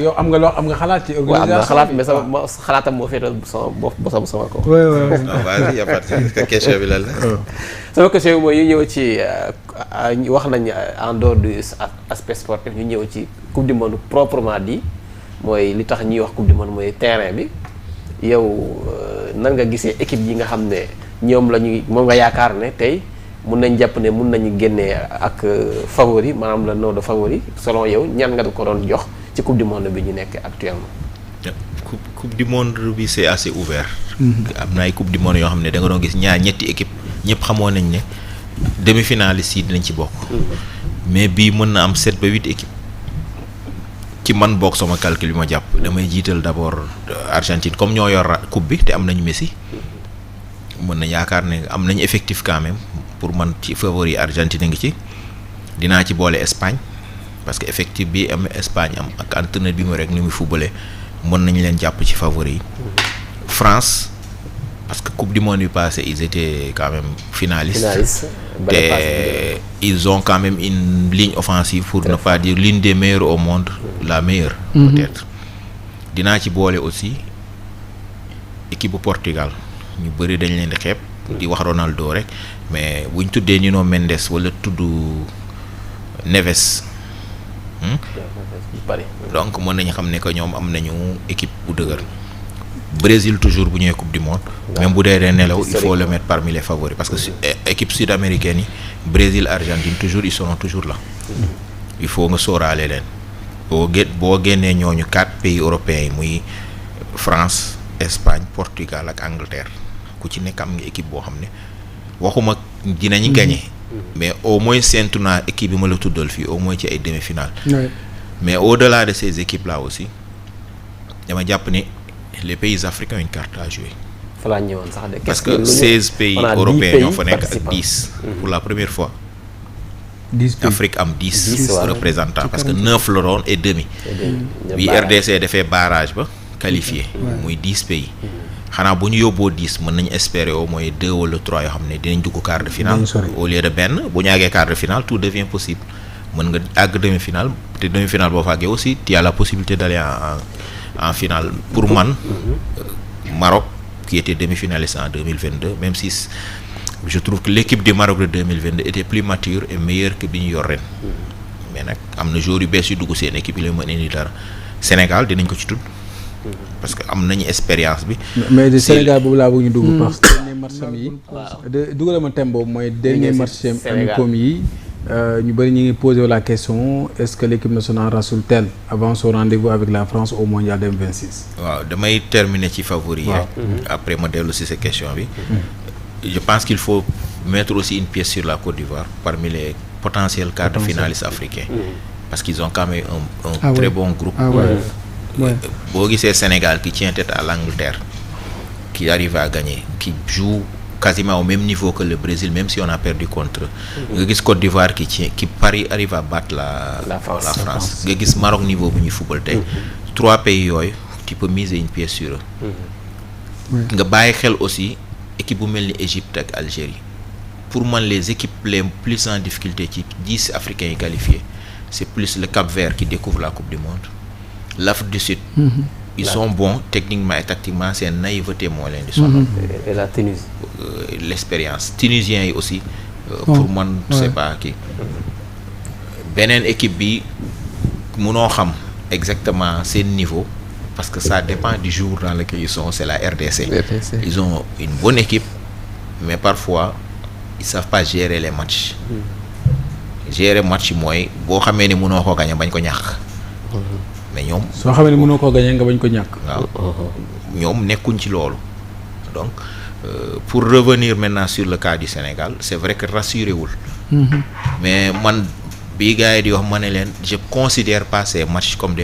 yow am nga xalaat ci organisation. waaw am na xalaat mais sama xalaatam moo féetal sama ko. vas-y y a pas de question bi lan la. sama question bi mooy ñu ñëw ci wax nañ en dehors du aspect sportif ñu ñëw ci coupe du monde proprement dit mooy li tax ñuy wax coupe du monde mooy terrain bi yow nan nga gisee équipe yi nga xam ne moom nga yaakaar ne tey mun nañ jàpp ne mun nañu génnee ak favori maanaam le nom de favori selon yow ñan nga ko doon jox ci coupe du monde bi ñu nekk actuellement. coupe du monde bi c'est assez ouvert. am na ay coupe du monde yoo xam ne da nga doon gis ñetti équipe ñëpp xamoon nañ ne demi-finaliste yi dinañ ci bokk. mais bii mën na am 7 ba 8 équipes. ci man bokk sama calcul bi ma jàpp damay jiital d'abord Argentine comme ñoo yor coupe bi te am nañu Messi. mën na yaakaar ne am nañu effectif quand même pour man ci favori Argentine ngi ci. dinaa ci boole Espagne parce que effectif bi am Espagne am ak entraîneur bi mu rek ni muy footballé mën nañu leen jàpp ci favori yi. France parce que coupe du monde bi passé ils étaient quand même finalistes. te ils ont quand même une ligne offensive pour ne pas dire l'une des meilleures au monde, la meilleure peut-être. dinaa ci boole aussi équipe bu Portugal ñu bëri dañ leen di xeeb di wax Ronaldo rek mais buñ tuddee Nuno Mendes wala tudd Neves donc mën nañu xam ne que ñoom am nañu équipe bu dëgër. Brésil toujours bu ñëwee coupe du monde même bu dee nelaw il faut le mettre parmi les favoris parce que équipe sud-américaine yi Brésil Argentine toujours ils seront toujours là. il faut nga sóoraale leen boo génnee ñooñu 4 pays européens yi muy France Espagne Portugal ak Angleterre ku ci nekk am nga équipe boo xam ne waxuma dinañu gagner mais au moins séntu naa équipe bi ma la tuddal fii au moins ci ay demi-finales. mais au-delà de ces équipes là aussi dama jàpp ni les pays africains ont une carte à jouer. Parce que 16 pays européens ñoo fa nekk ak 10 pour la première fois. 10 pays. Afrique am 10 représentants parce que 9 la doon et demi. bi RDC defee barrage ba qualifié. muy 10 pays. xanaa bu ñu yóbboo 10 mën nañu espérer au moins 2 wala 3 yoo xam ne dinañ dugg quart de finale. au lieu de benn bu ñu àggee quart de finale tout devient possible mën nga àgg demi-finale te demi-finale boo fa àggee aussi tu as la possibilité d'aller en finale. Pour man Maroc qui était demi-finaliste en 2022 même si je trouve que l'équipe du Maroc de 2022 était plus mature et meilleure que bi ñu yor ren mais nag am na joueurs yu bees yu dugg seen équipe yi la mën indi dara Sénégal dinañ ko ci tudd parce que am nañu expérience bi. mais de Sénégal boobu laa bëgg ñu dugg parce que dernier match am yi dugal ma thème boobu mooy dernier match am comme yi ñu bëri ñu ngi posé la question est-ce que l'équipe nationale rassure-t-elle avant son rendez-vous avec la France au mondial 2026. waaw damay terminer ci favori yi après ma dellu si sa question bi. je pense qu'il faut mettre aussi une pièce sur la Côte d'Ivoire parmi les potentiels quarts de finalistes africains. parce qu'ils ont quand même un très bon groupe. boo gisee Sénégal qui tient tête à l'Angleterre qui arrive à gagner qui joue quasiment au même niveau que le Brésil même si on a perdu contre nga gis Côte d'Ivoire qui arrive à battre la France nga gis Maroc niveau bu ñuy football tey 3 pays yooyu tu peux miser une pièce sur eux nga bàyyi xel aussi équipe bu mel ni Égypte ak Algérie pour man les équipes les plus en difficulté ci 10 africains yi qualifiés c'est plus le Cap-Vert qui découvre la Coupe du Monde l'Afrique du Sud ils sont bons techniquement et tactiquement seen naïveté moo leen di sonal. et la Tunisie. L'expérience tunisiens yi aussi. pour man c'est pas kii. beneen équipe bi munoo xam exactement seen niveau parce que ça dépend du jour dans lequel ils sont c'est la RDC. ils ont une bonne équipe mais parfois ils savent pas gérer les matchs. gérer match mooy boo xamee ni munoo ko gagner bañ ko ñàkk. mais ñoom soo xamee ne mënoo koo gagner nga bañ ko ñàkk. waaw ñoom nekkuñ ci loolu donc pour revenir maintenant sur le cas du Sénégal c'est vrai que rassuré wul. mais man bi gars yi di wax ma ne leen je considère pas ces matchs comme des